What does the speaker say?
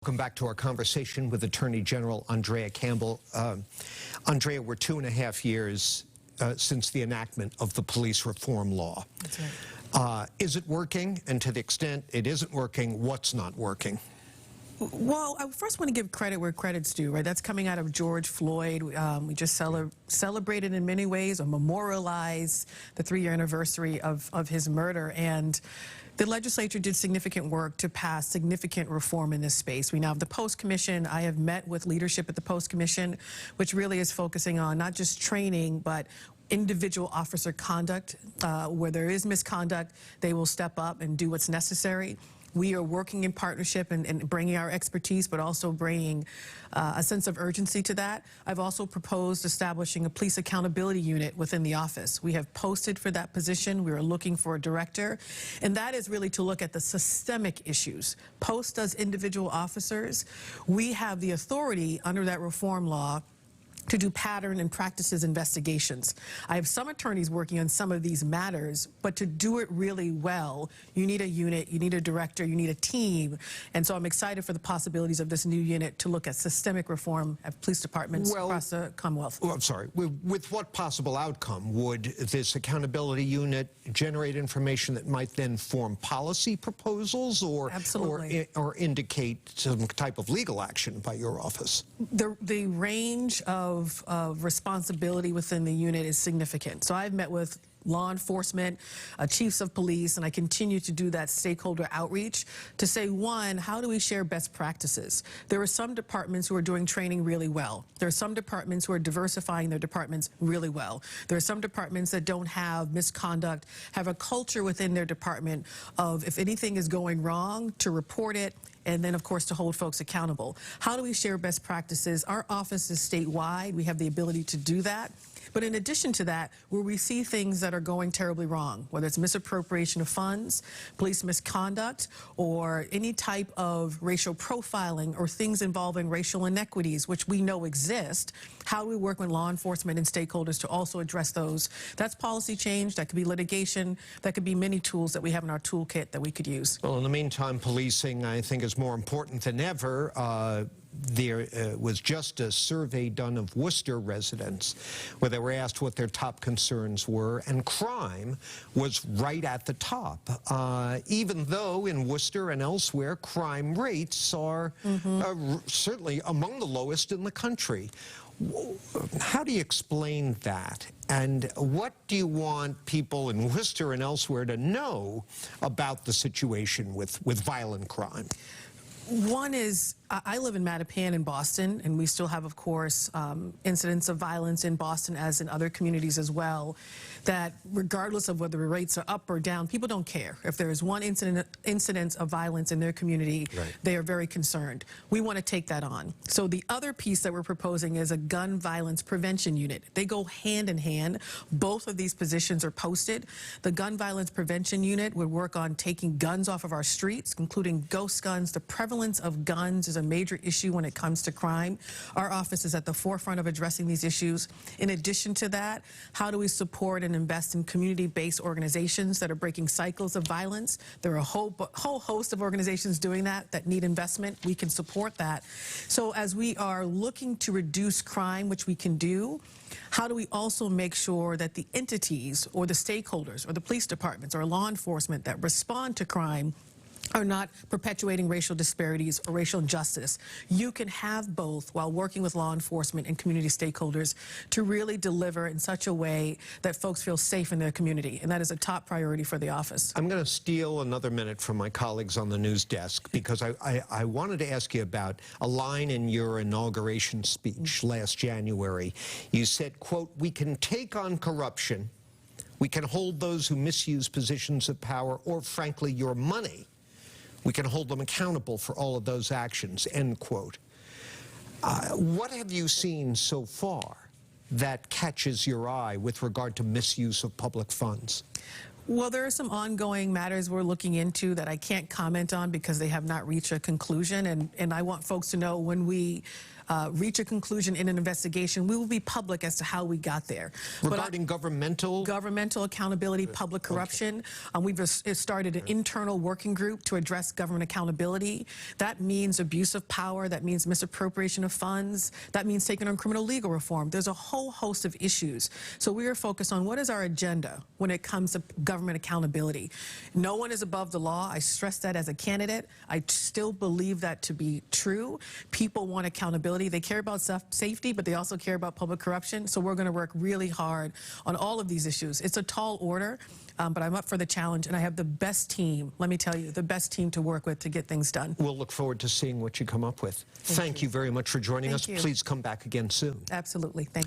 Welcome back to our conversation with Attorney General Andrea Campbell. Andrea, we're 2.5 years since the enactment of the police reform law. That's right. Is it working? And to the extent it isn't working, what's not working? Well, I first want to give credit where credit's due, right? That's coming out of George Floyd. We just celebrated in many ways or memorialized the 3-year anniversary of his murder. And the legislature did significant work to pass significant reform in this space. We now have the Post Commission. I have met with leadership at the Post Commission, which really is focusing on not just training, but individual officer conduct. Where there is misconduct, they will step up and do what's necessary. We are working in partnership and bringing our expertise, but also bringing a sense of urgency to that. I've also proposed establishing a police accountability unit within the office. We have posted for that position. We are looking for a director, and that is really to look at the systemic issues. Post does individual officers. We have the authority under that reform law to do pattern and practices investigations. I have some attorneys working on some of these matters, but to do it really well, you need a unit, you need a director, you need a team. And so I'm excited for the possibilities of this new unit to look at systemic reform at police departments across the Commonwealth. Well, I'm sorry. With what possible outcome? Would this accountability unit generate information that might then form policy proposals or, Absolutely. or indicate some type of legal action by your office? The range of responsibility within the unit is significant. So I've met with law enforcement, chiefs of police, and I continue to do that stakeholder outreach to say, one, how do we share best practices? There are some departments who are doing training really well. There are some departments who are diversifying their departments really well. There are some departments that don't have misconduct, have a culture within their department of if anything is going wrong, to report it, and then, of course, to hold folks accountable. How do we share best practices? Our office is statewide. We have the ability to do that. But in addition to that, where we see things that are going terribly wrong, whether it's misappropriation of funds, police misconduct, or any type of racial profiling or things involving racial inequities, which we know exist, how do we work with law enforcement and stakeholders to also address those? That's policy change, that could be litigation, that could be many tools that we have in our toolkit that we could use. Well, in the meantime, policing, I think, is more important than ever. There was just a survey done of Worcester residents where they were asked what their top concerns were, and crime was right at the top, even though in Worcester and elsewhere crime rates are certainly among the lowest in the country. How do you explain that? And what do you want people in Worcester and elsewhere to know about the situation with violent crime? One is, I live in Mattapan in Boston, and we still have, of course, incidents of violence in Boston as in other communities as well, that regardless of whether the rates are up or down, people don't care. If there is one incident of violence in their community, they are very concerned. We want to take that on. So the other piece that we're proposing is a gun violence prevention unit. They go hand in hand. Both of these positions are posted. The gun violence prevention unit would work on taking guns off of our streets, including ghost guns. The prevalence of guns is a major issue when it comes to crime. Our office is at the forefront of addressing these issues. In addition to that, how do we support and invest in community-based organizations that are breaking cycles of violence? There are a whole host of organizations doing that need investment. We can support that. So as we are looking to reduce crime, which we can do, how do we also make sure that the entities or the stakeholders or the police departments or law enforcement that respond to crime are not perpetuating racial disparities or racial injustice? You can have both while working with law enforcement and community stakeholders to really deliver in such a way that folks feel safe in their community, and that is a top priority for the office. I'm going to steal another minute from my colleagues on the news desk because I wanted to ask you about a line in your inauguration speech last January. You said, quote, "We can take on corruption, we can hold those who misuse positions of power or, frankly, your money. We can hold them accountable for all of those actions," end quote. What have you seen so far that catches your eye with regard to misuse of public funds? Well, there are some ongoing matters we're looking into that I can't comment on because they have not reached a conclusion, and I want folks to know when we reach a conclusion in an investigation, we will be public as to how we got there. Regarding governmental accountability, public corruption, we've started an internal working group to address government accountability. That means abuse of power, that means misappropriation of funds, that means taking on criminal legal reform. There's a whole host of issues. So we are focused on what is our agenda when it comes to government accountability. No one is above the law. I stress that as a candidate. I still believe that to be true. People want accountability. They care about safety, but they also care about public corruption. So we're going to work really hard on all of these issues. It's a tall order, but I'm up for the challenge, and I have the best team, let me tell you, the best team to work with to get things done. We'll look forward to seeing what you come up with. Thank you very much for joining us. Thank you. Please come back again soon. Absolutely. Thank you.